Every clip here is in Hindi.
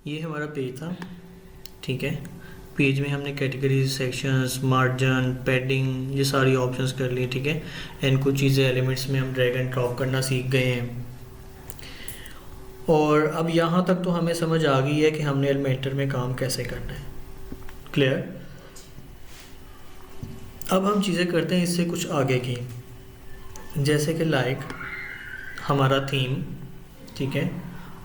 ये हमारा पेज था, ठीक है। पेज में हमने कैटेगरीज, सेक्शंस, मार्जिन, पैडिंग, ये सारी ऑप्शंस कर लिए, ठीक है। एंड कुछ चीज़ें एलिमेंट्स में हम ड्रैग एंड ड्रॉप करना सीख गए हैं। और अब यहाँ तक तो हमें समझ आ गई है कि हमने एलिमेंटर में काम कैसे करना है। क्लियर। अब हम चीज़ें करते हैं इससे कुछ आगे की, जैसे कि लाइक हमारा थीम, ठीक है।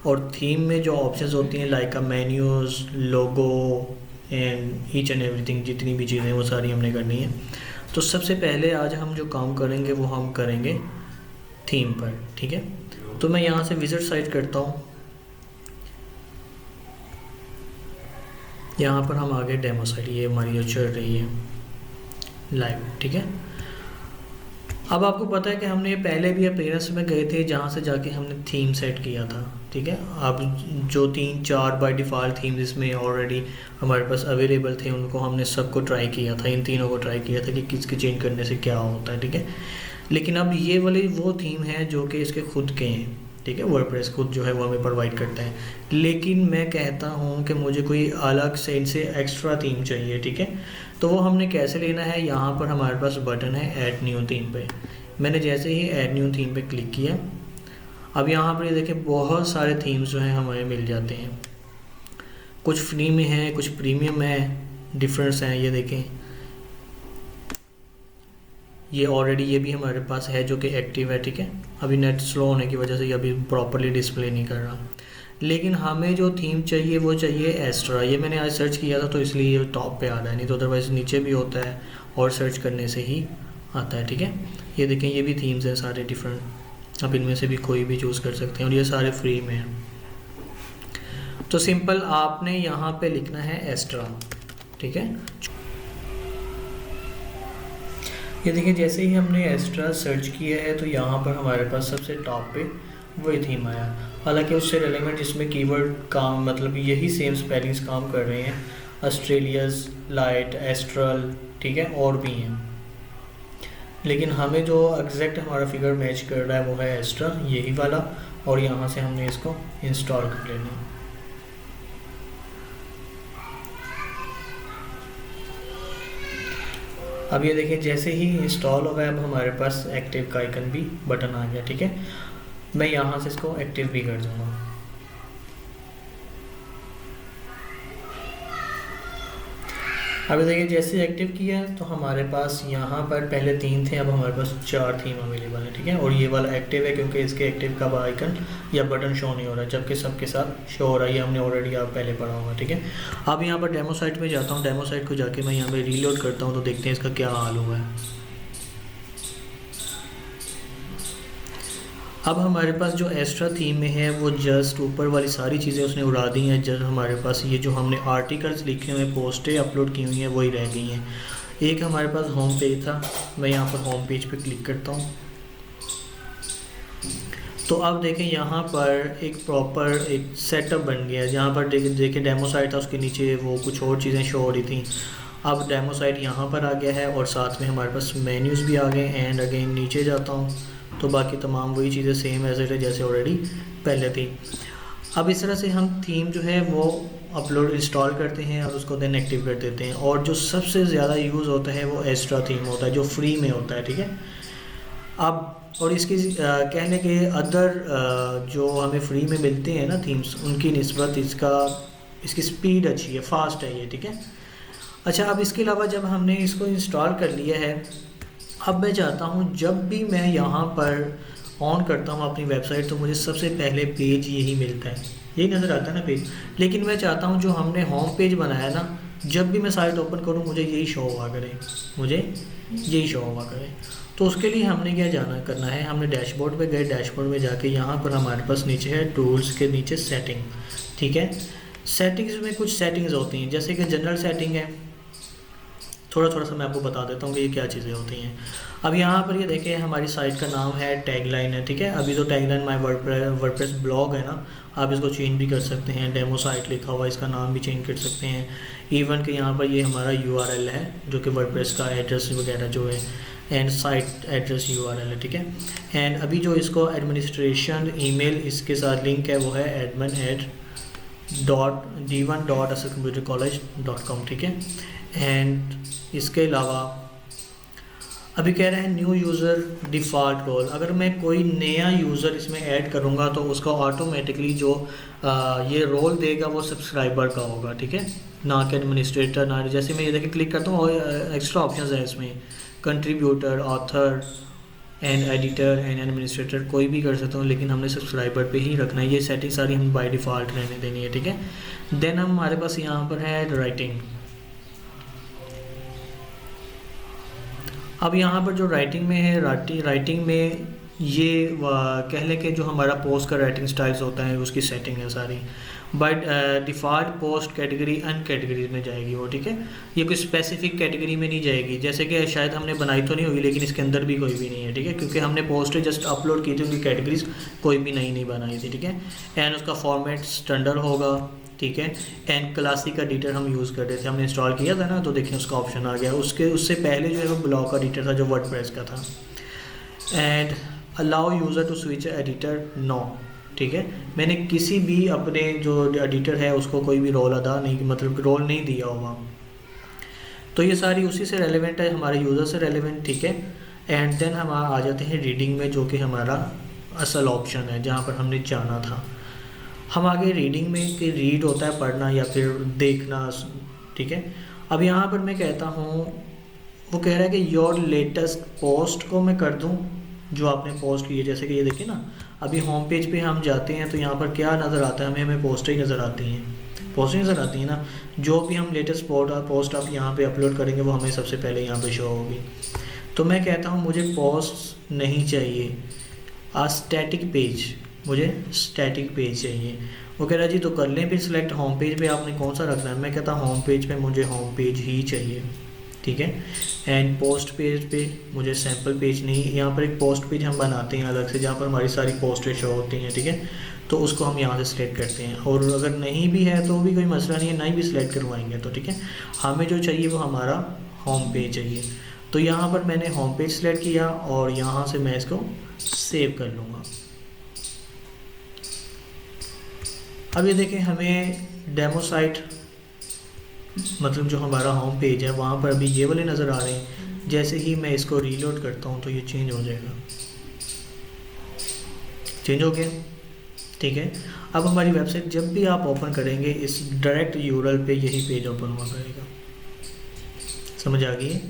और थीम में जो ऑप्शंस होती हैं like a menus, logo and each and everything, जितनी भी चीज़ें वो सारी हमने करनी है। तो सबसे पहले आज हम जो काम करेंगे वो हम करेंगे थीम पर, ठीक है। तो मैं यहाँ से विजिट साइट करता हूँ। यहाँ पर हम आगे डेमो साइट, ये हमारी जो चल रही है लाइव, ठीक है। अब आपको पता है कि हमने पहले भी अपीयरेंस में गए थे, जहाँ से जाके हमने थीम सेट किया था, ठीक है। अब जो 3-4 बाय डिफ़ॉल्ट थीम्स इसमें ऑलरेडी हमारे पास अवेलेबल थे, उनको हमने सबको ट्राई किया था, इन तीनों को ट्राई किया था कि किसके चेंज करने से क्या होता है, ठीक है। लेकिन अब ये वाली वो थीम है जो कि इसके खुद के हैं, ठीक है। वर्डप्रेस खुद जो है वो हमें प्रोवाइड करता है। लेकिन मैं कहता हूँ कि मुझे कोई अलग से इनसे एक्स्ट्रा थीम चाहिए, ठीक है। तो वो हमने कैसे लेना है, यहाँ पर हमारे पास बटन है ऐड न्यू थीम पे। मैंने जैसे ही ऐड न्यू थीम पे क्लिक किया, अब यहाँ पर ये देखें बहुत सारे थीम्स जो हैं हमें मिल जाते हैं। कुछ फ्री में है, कुछ प्रीमियम है, डिफरेंस हैं, ये देखें। ये ऑलरेडी ये भी हमारे पास है जो कि एक्टिव है, ठीक है। अभी नेट स्लो होने की वजह से ये अभी प्रॉपरली डिस्प्ले नहीं कर रहा। लेकिन हमें जो थीम चाहिए वो चाहिए एस्ट्रा। ये मैंने आज सर्च किया था तो इसलिए ये टॉप पे आ रहा है, नहीं तो अदरवाइज नीचे भी होता है और सर्च करने से ही आता है, ठीक है। ये देखें, ये भी थीम्स हैं सारे डिफरेंट, आप इनमें से भी कोई भी चूज़ कर सकते हैं और ये सारे फ्री में हैं। तो सिंपल आपने यहाँ पे लिखना है एस्ट्रा, ठीक है। ये देखिए, जैसे ही हमने एस्ट्रा सर्च किया है तो यहाँ पर हमारे पास सबसे टॉप पे वही थीम आया। हालांकि उससे रेलेवेंट जिसमें कीवर्ड काम मतलब यही सेम स्पेलिंग्स काम कर रहे हैं, ऑस्ट्रेलियाज, लाइट, एस्ट्रल, ठीक है, और भी हैं। लेकिन हमें जो एग्जैक्ट हमारा फिगर मैच कर रहा है वो है एस्ट्रा, यही वाला। और यहाँ से हमने इसको इंस्टॉल कर लेना है। अब ये देखिए, जैसे ही इंस्टॉल हो गया अब हमारे पास एक्टिव का आइकन भी बटन आ गया, ठीक है। मैं यहाँ से इसको एक्टिव भी कर दूँगा। अब देखिए, जैसे एक्टिव किया तो हमारे पास यहाँ पर पहले 3 थे, अब हमारे पास 4 थीम अवेलेबल है, ठीक है। और ये वाला एक्टिव है क्योंकि इसके एक्टिव का आइकन या बटन शो नहीं हो रहा है, जबकि सबके साथ शो हो रहा है। ये हमने ऑलरेडी आप पहले पढ़ा होगा, ठीक है। अब यहाँ पर डेमो साइट में जाता हूँ। डेमो साइट को जाके मैं यहाँ पर रीलोड करता हूँ तो देखते हैं इसका क्या हाल हुआ है। अब हमारे पास जो एक्स्ट्रा थीम में है वो जस्ट ऊपर वाली सारी चीज़ें उसने उड़ा दी हैं। जस्ट हमारे पास ये जो हमने आर्टिकल्स लिखे हुए, पोस्टें अपलोड की हुई हैं, वही रह गई हैं। एक हमारे पास होम पेज था, मैं यहाँ पर होम पेज पे क्लिक करता हूँ तो अब देखें यहाँ पर एक प्रॉपर एक सेटअप बन गया है। जहाँ पर देखें डेमो साइट था, उसके नीचे वो कुछ और चीज़ें शो हो रही थी। अब डेमो साइट यहाँ पर आ गया है और साथ में हमारे पास मेन्यूज़ भी आ गए। एंड अगेन नीचे जाता हूँ तो बाकी तमाम वही चीज़ें सेम एज इट है जैसे ऑलरेडी पहले थी। अब इस तरह से हम थीम जो है वो अपलोड इंस्टॉल करते हैं और उसको देन एक्टिव कर देते हैं। और जो सबसे ज़्यादा यूज़ होता है वो एक्स्ट्रा थीम होता है जो फ्री में होता है, ठीक है। अब और इसकी कहने के अदर जो हमें फ्री में मिलते हैं ना थीम्स, उनकी निस्बत इसकी स्पीड अच्छी है, फास्ट है ये, ठीक है। अच्छा, अब इसके अलावा जब हमने इसको इंस्टॉल कर लिया है, अब मैं चाहता हूँ जब भी मैं यहाँ पर ऑन करता हूँ अपनी वेबसाइट तो मुझे सबसे पहले पेज यही मिलता है, यही नज़र आता है ना पेज। लेकिन मैं चाहता हूँ जो हमने होम पेज बनाया ना, जब भी मैं साइट ओपन करूँ मुझे यही शो हुआ करे, मुझे यही शो हुआ करे। तो उसके लिए हमने क्या करना है, हमने डैशबोर्ड पे गए। डैशबोर्ड में जाके यहाँ पर हमारे पास नीचे है टूल्स के नीचे सेटिंग, ठीक है। सेटिंग्स में कुछ सेटिंग्स होती हैं, जैसे कि जनरल सेटिंग है। थोड़ा सा मैं आपको बता देता हूँ कि ये क्या चीज़ें होती हैं। अब यहाँ पर ये देखें, हमारी साइट का नाम है टैगलाइन है, ठीक है। अभी तो टैगलाइन माय वर्डप्रेस ब्लॉग है ना, आप इसको चेंज भी कर सकते हैं। डेमो साइट लिखा हुआ, इसका नाम भी चेंज कर सकते हैं। इवन कि यहाँ पर ये हमारा URL है जो कि वर्डप्रेस का एड्रेस वगैरह जो है, एंड साइट एड्रेस URL है, ठीक है। एंड अभी जो इसको एडमिनिस्ट्रेशन ईमेल इसके साथ लिंक है वो है d1.asalcomputercollege.com, ठीक है। एंड इसके अलावा अभी कह रहे हैं न्यू यूज़र डिफ़ॉल्ट रोल, अगर मैं कोई नया यूज़र इसमें ऐड करूँगा तो उसका ऑटोमेटिकली जो ये रोल देगा वो सब्सक्राइबर का होगा, ठीक है, ना कि एडमिनिस्ट्रेटर ना। जैसे मैं ये देखिए क्लिक करता हूँ और एक्स्ट्रा ऑप्शंस है इसमें, contributor, author and editor and administrator, कोई भी कर सकता हूँ, लेकिन हमने सब्सक्राइबर पे ही रखना है। ये सेटिंग सारी हम बाय डिफ़ॉल्ट रहने देनी है, ठीक है। देन हमारे पास यहाँ पर है राइटिंग। अब यहाँ पर जो राइटिंग में है, राइटिंग में ये कह लें कि जो हमारा पोस्ट का राइटिंग स्टाइल्स होता है उसकी सेटिंग है सारी। But default post category uncategorized में जाएगी वो, ठीक है। ये कोई स्पेसिफिक कैटेगरी में नहीं जाएगी, जैसे कि शायद हमने बनाई तो नहीं होगी लेकिन इसके अंदर भी कोई भी नहीं है, ठीक है, क्योंकि हमने पोस्ट जस्ट अपलोड की थी, उनकी कैटेगरीज कोई भी नई नहीं बनाई थी, ठीक है। एंड उसका फॉर्मेट स्टैंडर्ड होगा, ठीक है। एंड क्लासिक एडिटर हम यूज़ कर रहे थे, हमने इंस्टॉल किया था ना, तो देखिए उसका ऑप्शन आ गया। उससे पहले जो है वो ब्लॉक एडिटर था जो वर्डप्रेस का था। And allow user to switch editor, no, ठीक है। मैंने किसी भी अपने जो एडिटर है उसको कोई भी रोल अदा नहीं, मतलब रोल नहीं दिया होगा। तो ये सारी उसी से रेलेवेंट है, हमारे यूज़र से रेलेवेंट, ठीक है। एंड देन हम आ जाते हैं रीडिंग में, जो कि हमारा असल ऑप्शन है जहाँ पर हमने जाना था। हम आगे रीडिंग में कि रीड होता है पढ़ना या फिर देखना, ठीक है। अब यहाँ पर मैं कहता हूँ, वो कह रहा है कि योर लेटेस्ट पोस्ट को मैं कर दूँ जो आपने पोस्ट की है। जैसे कि ये देखिए ना, अभी होम पेज पे हम जाते हैं तो यहाँ पर क्या नज़र आता है, हमें पोस्ट ही नज़र आती हैं, पोस्ट ही नज़र आती है ना। जो भी हम लेटेस्ट पोस्ट आप यहाँ पे अपलोड करेंगे वो हमें सबसे पहले यहाँ पे शो होगी। तो मैं कहता हूँ मुझे पोस्ट नहीं चाहिए, स्टैटिक पेज, मुझे स्टैटिक पेज चाहिए। वो कह रहा है जी तो कर लें फिर सिलेक्ट होम पेज पे आपने कौन सा रखना है। मैं कहता हूँ होम पेज पे मुझे होम पेज ही चाहिए, ठीक है। एंड पोस्ट पेज पे मुझे सैम्पल पेज नहीं, यहाँ पर एक पोस्ट पेज हम बनाते हैं अलग से जहाँ पर हमारी सारी पोस्टें शो होती हैं, ठीक है। तो उसको हम यहाँ से सिलेक्ट करते हैं, और अगर नहीं भी है तो भी कोई मसला नहीं है, नहीं भी सिलेक्ट करवाएंगे तो, ठीक है। हमें जो चाहिए वो हमारा होम पेज चाहिए। तो यहाँ पर मैंने होम पेज सिलेक्ट किया और यहाँ से मैं इसको सेव कर लूँगा। अब ये देखें हमें डेमो साइट, मतलब जो हमारा होम पेज है वहाँ पर अभी ये वाले नज़र आ रहे हैं। जैसे ही मैं इसको रीलोड करता हूँ तो ये चेंज हो जाएगा, चेंज हो गया, ठीक है। अब हमारी वेबसाइट जब भी आप ओपन करेंगे इस डायरेक्ट यूआरएल पे यही पेज ओपन हुआ करेगा, समझ आ गई है।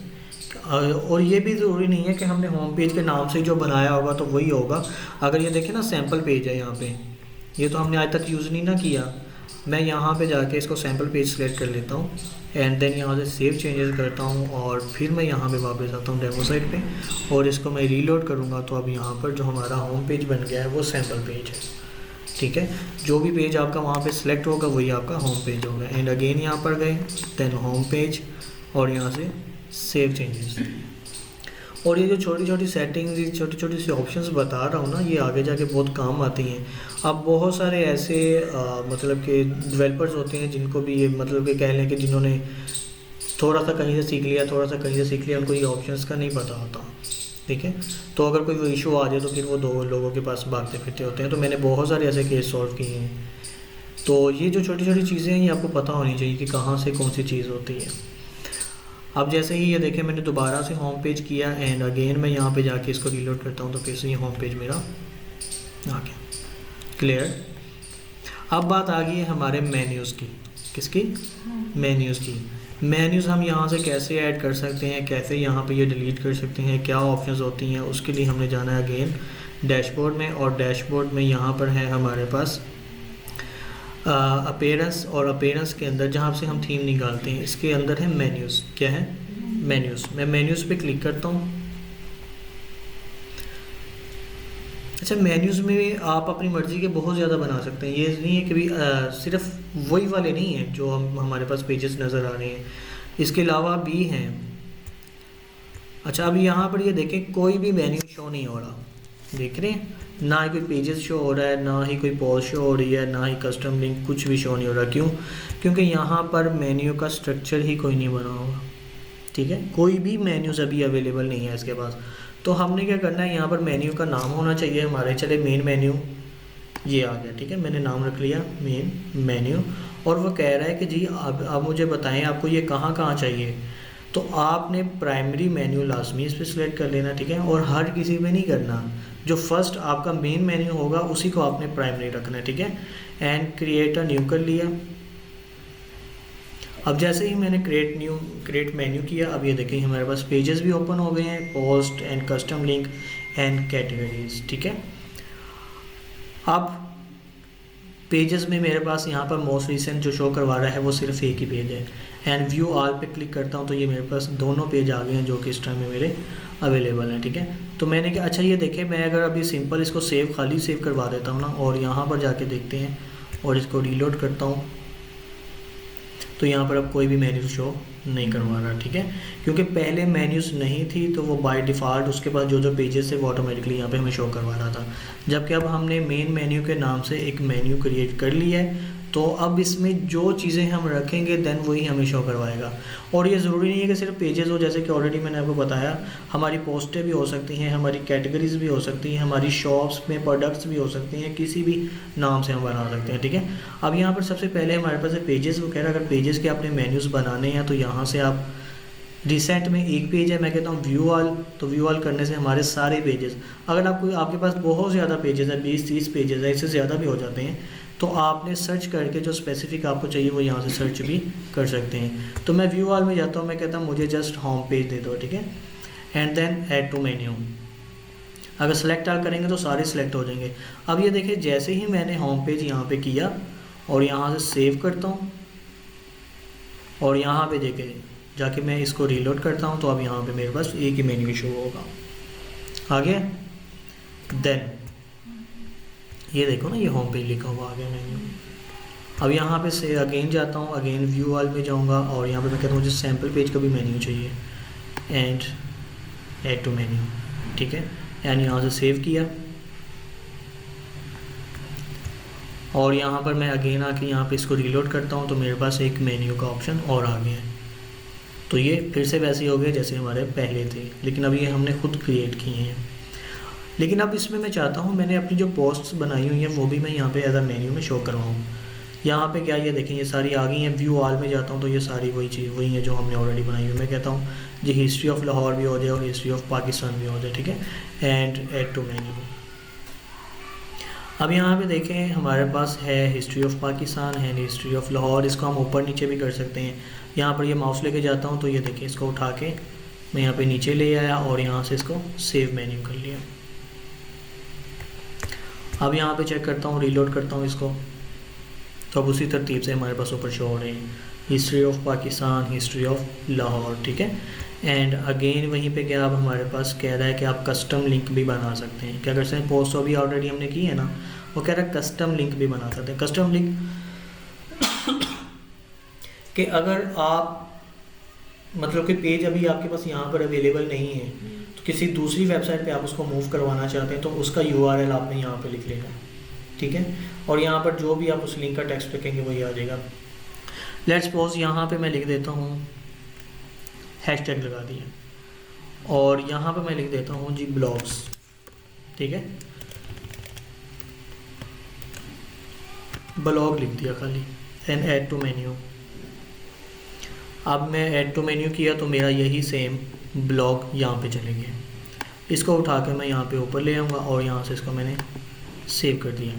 और ये भी ज़रूरी नहीं है कि हमने होम पेज के नाम से जो बनाया होगा तो वही होगा। अगर ये देखें ना सैम्पल पेज है यहाँ पे, ये तो हमने आज तक यूज़ नहीं ना किया। मैं यहाँ पे जाके इसको सैम्पल पेज सेलेक्ट कर लेता हूँ एंड देन यहाँ से सेव चेंजेस करता हूँ और फिर मैं यहाँ पे वापस आता हूँ डेमो साइट पे और इसको मैं रीलोड करूँगा। तो अब यहाँ पर जो हमारा होम पेज बन गया है वो सैम्पल पेज है, ठीक है। जो भी पेज आपका वहाँ पे सिलेक्ट होगा वही आपका होम पेज होगा। एंड अगेन यहाँ पर गए, देन होम पेज और यहाँ से सेव चेंजेस। और ये जो छोटी छोटी सेटिंग्स, छोटी छोटी सी ऑप्शंस बता रहा हूँ ना, ये आगे जाके बहुत काम आती हैं। अब बहुत सारे ऐसे मतलब कि डेवलपर्स होते हैं जिनको भी ये मतलब कि कह लें कि जिन्होंने थोड़ा सा कहीं से सीख लिया, थोड़ा सा कहीं से सीख लिया, उनको ये ऑप्शंस का नहीं पता होता, ठीक है। तो अगर कोई वो इशू आ जाए तो फिर वो दो लोगों के पास भागते फिरते होते हैं। तो मैंने बहुत सारे ऐसे केस सॉल्व किए हैं। तो ये जो छोटी छोटी चीज़ें हैं ये आपको पता होनी चाहिए कि कहाँ से कौन सी चीज़ होती है। अब जैसे ही ये देखें मैंने दोबारा से होम पेज किया एंड अगेन मैं यहाँ पे जाके इसको रीलोड करता हूँ तो फिर से ये होम पेज मेरा आ गया, क्लियर। अब बात आ गई है हमारे मेन्यूज़ की, किसकी, मेन्यूज़ की। मेन्यूज़ हम यहाँ से कैसे ऐड कर सकते हैं, कैसे यहाँ पे ये डिलीट कर सकते हैं, क्या ऑप्शंस होती हैं, उसके लिए हमने जाना है अगेन डैशबोर्ड में। और डैशबोर्ड में यहाँ पर है हमारे पास अपीयरेंस, और अपीयरेंस के अंदर जहाँ से हम थीम निकालते हैं इसके अंदर है मेन्यूज़। क्या है, मेन्यूज़। मैं मेन्यूज़ पे क्लिक करता हूँ। अच्छा, मेन्यूज़ में आप अपनी मर्ज़ी के बहुत ज़्यादा बना सकते हैं। ये नहीं है कि भी सिर्फ वही वाले नहीं हैं जो हमारे पास पेजेस नज़र आ रहे हैं, इसके अलावा भी हैं। अच्छा, अभी यहाँ पर ये देखें कोई भी मेन्यू शो नहीं हो रहा, देख रहे हैं, ना ही कोई पेजेस शो हो रहा है, ना ही कोई पोस्ट शो हो रही है, ना ही कस्टम लिंक, कुछ भी शो नहीं हो रहा। क्यों? क्योंकि यहाँ पर मेन्यू का स्ट्रक्चर ही कोई नहीं बना होगा, ठीक है। कोई भी मेन्यूज़ अभी अवेलेबल नहीं है इसके पास। तो हमने क्या करना है, यहाँ पर मेन्यू का नाम होना चाहिए हमारे, चले मेन मेन्यू ये आ गया, ठीक है। मैंने नाम रख लिया मेन मेन्यू, और वो कह रहा है कि जी अब मुझे बताएं आपको ये कहाँ कहाँ चाहिए। तो आपने प्राइमरी मेन्यू लाजमी इस पर सिलेक्ट कर लेना, ठीक है, और हर किसी में नहीं करना। जो फर्स्ट आपका मेन मेन्यू होगा उसी को आपने प्राइमरी रखना है, ठीक है। एंड क्रिएट अ न्यू कर लिया। अब जैसे ही मैंने क्रिएट मेन्यू किया, अब ये देखें हमारे पास पेजेस भी ओपन हो गए हैं, post and custom link and categories, ठीक है। अब पेजेस में मेरे पास यहाँ पर मोस्ट रिसेंट जो शो करवा रहा है वो सिर्फ एक ही पेज है। एंड व्यू ऑल पे क्लिक करता हूँ तो ये मेरे पास दोनों पेज आ गए हैं जो कि इस टाइम में मेरे अवेलेबल हैं, ठीक है। तो मैंने क्या, अच्छा ये देखें, मैं अगर अभी सिंपल इसको खाली सेव करवा देता हूँ ना, और यहाँ पर जाके देखते हैं और इसको रीलोड करता हूँ, तो यहाँ पर अब कोई भी मेन्यूज़ शो नहीं करवा रहा, ठीक है, क्योंकि पहले मेन्यूज़ नहीं थी तो वो बाय डिफ़ॉल्ट उसके पास जो पेजेस थे वो ऑटोमेटिकली यहाँ पे हमें शो करवा रहा था। जबकि अब हमने मेन मेन्यू के नाम से एक मेन्यू क्रिएट कर लिया है, तो अब इसमें जो चीज़ें हम रखेंगे देन वही हमें शो करवाएगा। और ये ज़रूरी नहीं है कि सिर्फ पेजेस हो, जैसे कि ऑलरेडी मैंने आपको बताया हमारी पोस्टें भी हो सकती हैं, हमारी कैटेगरीज भी हो सकती हैं, हमारी शॉप्स में प्रोडक्ट्स भी हो सकती हैं, किसी भी नाम से हम बना सकते हैं, ठीक है। अब यहाँ पर सबसे पहले हमारे पास है पेजेस। वो कह रहा है अगर पेजेस के आपने मेन्यूज़ बनाने हैं तो यहाँ से आप रिसेंट में एक पेज है, मैं कहता हूँ व्यू ऑल, तो व्यू ऑल करने से हमारे सारे पेजेस, अगर आपके पास बहुत ज़्यादा पेजेस है, 20-30 पेजेस है, इससे ज़्यादा भी हो जाते हैं, तो आपने सर्च करके जो स्पेसिफिक आपको चाहिए वो यहाँ से सर्च भी कर सकते हैं। तो मैं व्यू ऑल में जाता हूँ, मैं कहता हूँ मुझे जस्ट होम पेज दे दो, ठीक है, and then add to menu. अगर सेलेक्ट ऑल करेंगे तो सारे सिलेक्ट हो जाएंगे। अब ये देखिए जैसे ही मैंने होम पेज यहाँ पे किया और यहाँ से सेव करता हूँ और यहाँ पे देखे जाके मैं इसको रीलोड करता हूँ, तो अब यहाँ पे मेरे पास एक ही मेन्यू शो होगा। आ गया, देन ये देखो ना, ये होम पेज लिखा हुआ आ गया मेन्यू। अब यहाँ पे से अगेन जाता हूँ, अगेन व्यू ऑल में जाऊँगा और यहाँ पे मैं कहता हूँ मुझे सैम्पल पेज का भी मेन्यू चाहिए, एंड ऐड टू मेन्यू, ठीक है, एंड यहाँ से सेव किया और यहाँ पर मैं अगेन आके यहाँ पे इसको रीलोड करता हूँ, तो मेरे पास एक मेन्यू का ऑप्शन और आ गया है। तो ये फिर से वैसे ही हो गया जैसे हमारे पहले थे, लेकिन अब ये हमने खुद क्रिएट किए हैं। लेकिन अब इसमें मैं चाहता हूँ मैंने अपनी जो पोस्ट्स बनाई हुई हैं वो भी मैं यहाँ पे एज अ मेन्यू में शो करवाऊँ। यहाँ पे क्या, ये देखें ये सारी आ गई हैं। व्यू ऑल में जाता हूँ तो ये सारी वही है जो हमने ऑलरेडी बनाई हुई। मैं कहता हूँ जी हिस्ट्री ऑफ लाहौर भी हो जाए और हिस्ट्री ऑफ पाकिस्तान भी हो जाए, ठीक है, एंड ऐड टू मेन्यू। अब यहाँ पे देखें हमारे पास है हिस्ट्री ऑफ पाकिस्तान है, हिस्ट्री ऑफ लाहौर। इसको हम ऊपर नीचे भी कर सकते हैं। यहाँ पर ये माउस लेके जाता हूँ तो ये देखें इसको उठा के मैं यहाँ पे नीचे ले आया और यहाँ से इसको सेव मेन्यू कर लिया। अब यहाँ पे चेक करता हूँ, रीलोड करता हूँ इसको, तो अब उसी तरतीब से हमारे पास ऊपर शो हो रहे हैं history of Pakistan, history of Lahore, ठीक है। एंड अगेन वहीं पे क्या अब हमारे पास कह रहा है कि आप कस्टम लिंक भी बना सकते हैं। क्या करते हैं, पोस्ट अभी ऑलरेडी हमने की है ना, वो कह रहा है कस्टम लिंक भी बना सकते हैं। कस्टम लिंक कि अगर आप मतलब कि पेज अभी आपके पास यहाँ पर अवेलेबल नहीं है तो किसी दूसरी वेबसाइट पे आप उसको मूव करवाना चाहते हैं तो उसका URL आपने यहाँ पे लिख लेना, ठीक है, और यहाँ पर जो भी आप उस लिंक का टेक्स्ट लिखेंगे वही आ जाएगा। लेट्स सपोज यहाँ पे मैं लिख देता हूँ हैशटैग लगा दिया और यहाँ पे मैं लिख देता हूँ जी ब्लॉग्स, ठीक है, ब्लॉग लिख दिया खाली, एंड ऐड टू मेन्यू। अब मैं ऐड टू मेन्यू किया तो मेरा यही सेम ब्लॉग यहाँ पे चले गया। इसको उठा के मैं यहाँ पे ऊपर ले आऊँगा और यहाँ से इसको मैंने सेव कर दिया।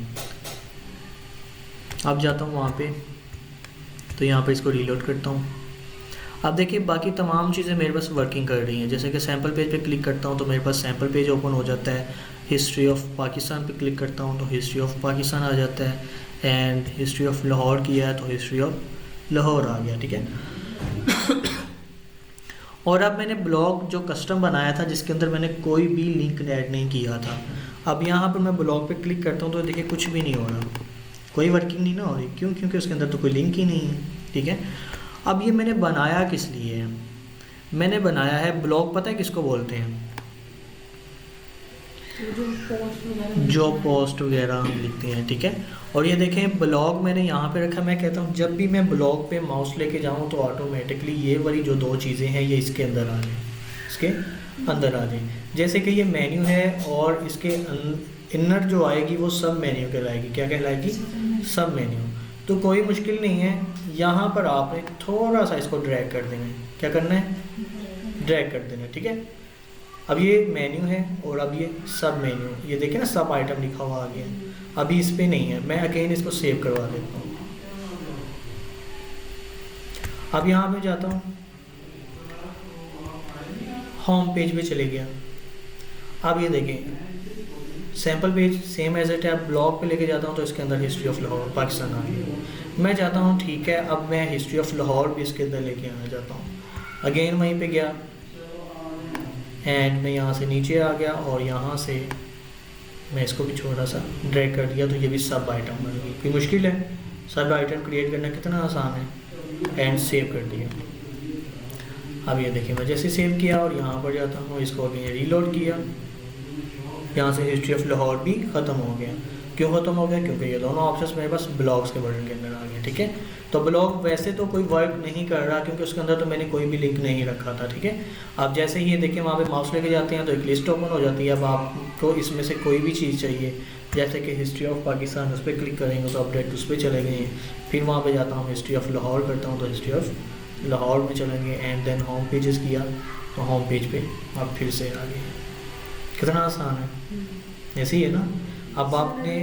अब जाता हूँ वहाँ पे तो यहाँ पे इसको रीलोड करता हूँ। अब देखिए बाकी तमाम चीज़ें मेरे पास वर्किंग कर रही हैं। जैसे कि सैम्पल पेज पे क्लिक करता हूँ तो मेरे पास सैम्पल पेज ओपन हो जाता है। हिस्ट्री ऑफ पाकिस्तान पे क्लिक करता हूँ तो हिस्ट्री ऑफ पाकिस्तान आ जाता है, एंड हिस्ट्री ऑफ लाहौर किया है तो हिस्ट्री ऑफ लाहौर आ गया, ठीक है। और अब मैंने ब्लॉग जो कस्टम बनाया था जिसके अंदर मैंने कोई भी लिंक ऐड नहीं किया था, अब यहाँ पर मैं ब्लॉग पे क्लिक करता हूँ तो देखिए कुछ भी नहीं हो रहा, कोई वर्किंग नहीं ना हो रही। क्यों? क्योंकि उसके अंदर तो कोई लिंक ही नहीं है, ठीक है। अब ये मैंने बनाया किस लिए है? मैंने बनाया है ब्लॉग, पता है किसको बोलते हैं? जो पोस्ट वगैरह हम लिखते हैं, ठीक है। और ये देखें ब्लॉग मैंने यहाँ पे रखा। मैं कहता हूँ जब भी मैं ब्लॉग पे माउस लेके जाऊँ तो ऑटोमेटिकली ये वाली जो दो चीज़ें हैं ये इसके अंदर आ जाए, इसके अंदर आ जाए। जैसे कि ये मेन्यू है और इसके इनर जो आएगी वो सब मेन्यू कहलाएगी। क्या कहलाएगी? सब मेन्यू। तो कोई मुश्किल नहीं है, यहाँ पर आपने थोड़ा सा इसको ड्रैग कर देना है। क्या करना है? ड्रैग कर देना है, ठीक है। अब ये मेन्यू है और अब ये सब मेन्यू, ये देखिए ना सब आइटम लिखा हुआ आ गया। अभी इस पे नहीं है, मैं अगेन इसको सेव करवा देता हूँ। अब यहाँ पे जाता हूँ, होम पेज पे चले गया। अब ये देखें sample page same as it है। अब ब्लॉग पे लेके जाता हूँ तो इसके अंदर हिस्ट्री ऑफ लाहौर पाकिस्तान आ गई। मैं चाहता हूँ ठीक है, अब मैं हिस्ट्री ऑफ लाहौर भी इसके अंदर लेके आना चाहता हूँ। अगेन वहीं पे गया एंड मैं यहाँ से नीचे आ गया और यहाँ से मैं इसको भी छोटा सा ड्रैग कर दिया, तो ये भी सब आइटम बन गई। कोई मुश्किल है? सब आइटम क्रिएट करना कितना आसान है। एंड सेव कर दिया। अब ये देखिए मैं जैसे सेव किया और यहाँ पर जाता हूँ, इसको अगेन रीलोड किया, यहाँ से हिस्ट्री ऑफ लाहौर भी ख़त्म हो गया। क्यों ख़त्म हो गया? क्योंकि ये दोनों ऑप्शंस मेरे पास ब्लॉग्स के बटन के अंदर आ गए, ठीक है। तो ब्लॉग वैसे तो कोई वर्क नहीं कर रहा क्योंकि उसके अंदर तो मैंने कोई भी लिंक नहीं रखा था, ठीक है। आप जैसे ही ये देखिए वहाँ पे माउस लेके जाते हैं तो एक लिस्ट ओपन हो जाती है। अब आपको इसमें से कोई भी चीज़ चाहिए, जैसे कि हिस्ट्री ऑफ पाकिस्तान, उस पर क्लिक करेंगे तो अपडेट उस पर चले गए। फिर वहाँ पर जाता हूँ, हिस्ट्री ऑफ लाहौर करता हूँ तो हिस्ट्री ऑफ लाहौर में चलेंगे एंड देन होम पेजेस किया तो होम पेज पे आप फिर से आ गए। कितना आसान है, ऐसे ही है ना। अब आपने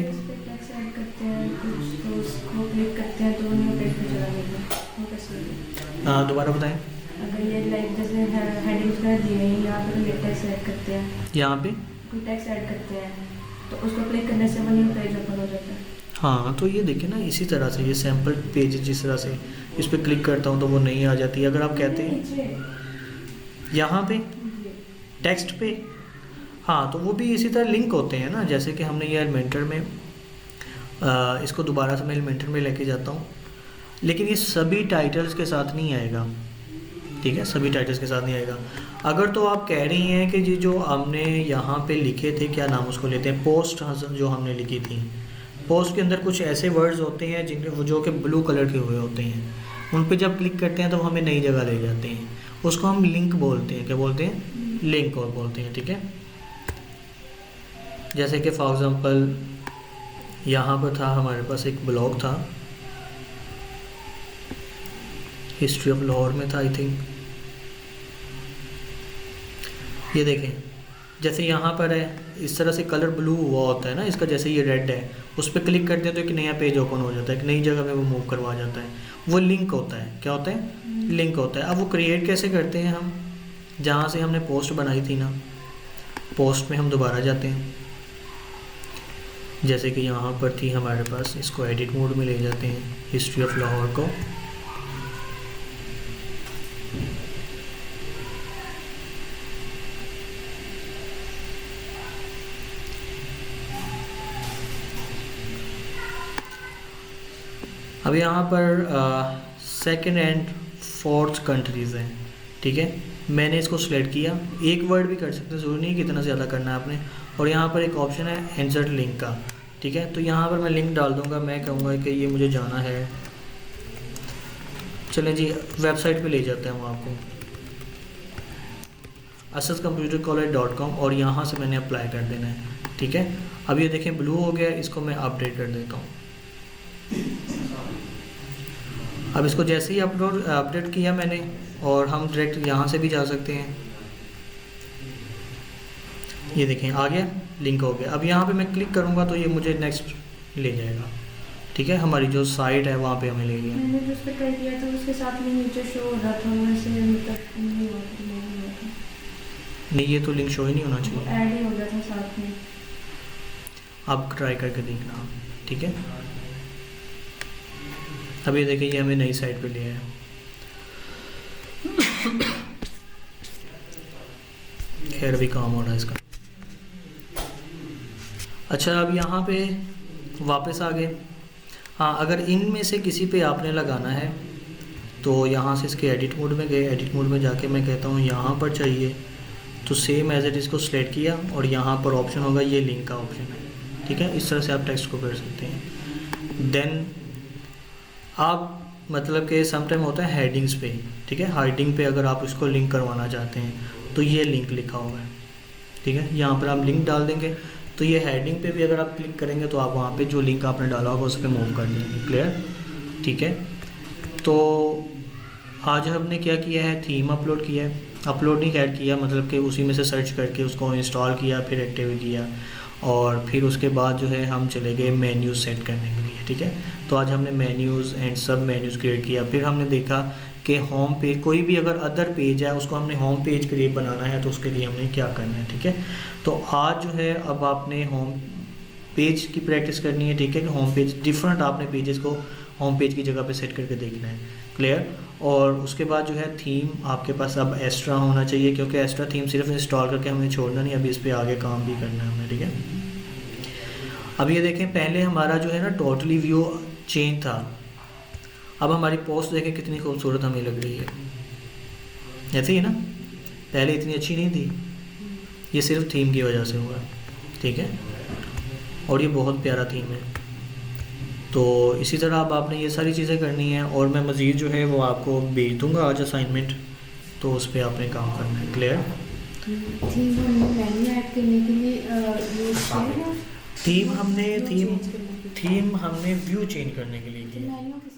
हाँ दोबारा बताएं। अगर ये लाइक जैसे हेडिंग्स वगैरह दिए हैं, यहाँ पर ये टेक्स्ट ऐड करते हैं, यहाँ पे कोई टेक्स्ट ऐड करते हैं तो उसको क्लिक करने से वो न्यू पेज ओपन हो जाता है। हाँ तो ये देखिए ना, इसी तरह से ये सैम्पल पेज जिस तरह से इस पर क्लिक करता हूँ तो वो नहीं आ जाती। अगर आप कहते हैं यहाँ पे टेक्स्ट पे, हाँ तो वो भी इसी तरह लिंक होते हैं ना। जैसे कि हमने ये एलिमेंटर में इसको दोबारा से मैं एलिमेंटर में लेके जाता हूँ, लेकिन ये सभी टाइटल्स के साथ नहीं आएगा, ठीक है, सभी टाइटल्स के साथ नहीं आएगा। अगर तो आप कह रही हैं कि जी जो हमने यहाँ पे लिखे थे, क्या नाम उसको लेते हैं, पोस्ट जो हमने लिखी थी, पोस्ट के अंदर कुछ ऐसे वर्ड्स होते हैं जिनके जो कि ब्लू कलर के हुए होते हैं, उन पे जब क्लिक करते हैं तो वो हमें नई जगह ले जाते हैं। उसको हम लिंक बोलते हैं। क्या बोलते हैं? लिंक और बोलते हैं, ठीक है। जैसे कि फॉर एग्ज़ाम्पल यहाँ पर था हमारे पास एक ब्लॉग था, हिस्ट्री ऑफ लाहौर में था आई थिंक। ये देखें जैसे यहाँ पर है इस तरह से कलर ब्लू हुआ होता है ना इसका, जैसे ये रेड है, उस पर क्लिक करते हैं तो एक नया पेज ओपन हो जाता है, एक नई जगह में वो मूव करवा जाता है। वो लिंक होता है। क्या होता है? लिंक होता है। अब वो क्रिएट कैसे करते हैं हम? जहाँ से हमने पोस्ट बनाई थी ना, पोस्ट में हम दोबारा जाते हैं, जैसे कि यहाँ पर थी हमारे पास, इसको एडिट मोड में ले जाते हैं हिस्ट्री ऑफ लाहौर को। अब यहाँ पर सेकंड एंड फोर्थ कंट्रीज़ हैं, ठीक है। मैंने इसको सिलेक्ट किया, एक वर्ड भी कर सकते हैं, ज़रूरी नहीं कि इतना ज़्यादा करना है आपने। और यहाँ पर एक ऑप्शन है इंसर्ट लिंक का, ठीक है। तो यहाँ पर मैं लिंक डाल दूँगा, मैं कहूँगा कि ये मुझे जाना है, चलें जी वेबसाइट पे ले जाते हैं हम आपको, asascomputercollege.com, और यहाँ से मैंने अप्लाई कर देना है, ठीक है। अब ये देखें ब्लू हो गया, इसको मैं अपडेट कर देता हूँ। अब इसको जैसे ही अपडेट किया मैंने, और हम डायरेक्ट यहाँ से भी जा सकते हैं। ये देखें आ गया, लिंक हो गया। अब यहाँ पे मैं क्लिक करूँगा तो ये मुझे नेक्स्ट ले जाएगा, ठीक है। हमारी जो साइट है वहाँ पे हमें ले गया। मैंने जो उस पर ट्राई किया था उसके साथ में नीचे शो हो रहा था, वैसे मतलब नहीं हुआ था। नहीं ये तो लिंक शो ही नहीं होना चाहिए, ऐड ही हो गया था साथ में। आप ट्राई करके देखना, ठीक है। अब ये देखिए ये हमें नई साइट पे ले आया। खैर अभी काम हो रहा है इसका। अच्छा अब यहाँ पे वापस आ गए। हाँ अगर इनमें से किसी पे आपने लगाना है तो यहाँ से इसके एडिट मोड में गए, एडिट मोड में जाके मैं कहता हूँ यहाँ पर चाहिए, तो सेम एज इट इसको सिलेक्ट किया और यहाँ पर ऑप्शन होगा, ये लिंक का ऑप्शन है, ठीक है। इस तरह से आप टेक्स्ट को कर सकते हैं। देन आप मतलब कि समटाइम होता है हेडिंग्स पे, ठीक है, हेडिंग पे अगर आप इसको लिंक करवाना चाहते हैं तो ये लिंक लिखा हुआ है, ठीक है। यहाँ पर आप लिंक डाल देंगे तो ये हेडिंग पे भी अगर आप क्लिक करेंगे तो आप वहाँ पे जो लिंक आपने डाला होगा उस पर मूव कर देंगे। क्लियर? ठीक है। तो आज हमने क्या किया है, थीम अपलोड किया है। अपलोड नहीं ऐड किया, मतलब कि उसी में से सर्च करके उसको इंस्टॉल किया, फिर एक्टिव किया, और फिर उसके बाद जो है हम चले गए मेन्यूज़ सेट करने के लिए। ठीक है। तो आज हमने मेन्यूज़ एंड सब मेन्यूज़ क्रिएट किया। फिर हमने देखा कि होम पेज, कोई भी अगर अदर पेज है उसको हमने होम पेज क्रिएट बनाना है तो उसके लिए हमने क्या करना है। ठीक है। तो आज जो है अब आपने होम पेज की प्रैक्टिस करनी है। ठीक है, कि होम पेज डिफरेंट आपने पेजेस को होम पेज की जगह पे सेट करके देखना है। क्लियर? और उसके बाद जो है थीम आपके पास अब एक्स्ट्रा होना चाहिए, क्योंकि एक्स्ट्रा थीम सिर्फ इंस्टॉल करके हमें छोड़ना नहीं, अभी इस पर आगे काम भी करना है हमें। ठीक है। अब ये देखें, पहले हमारा जो है ना टोटली व्यू चेंज था। अब हमारी पोस्ट देखें कितनी खूबसूरत हमें लग रही है, ऐसे ही ना, पहले इतनी अच्छी नहीं थी। ये सिर्फ थीम की वजह से हुआ। ठीक है। और ये बहुत प्यारा थीम है। तो इसी तरह अब आपने ये सारी चीज़ें करनी है, और मैं मज़ीद जो है वो आपको भेज दूँगा आज असाइनमेंट, तो उस पर आपने काम करना है। क्लियर? थीम हमने मेन्यू ऐड करने के लिए यूज़ किया है। थीम हमने व्यू चेंज करने के लिए की है। मेन्यू किस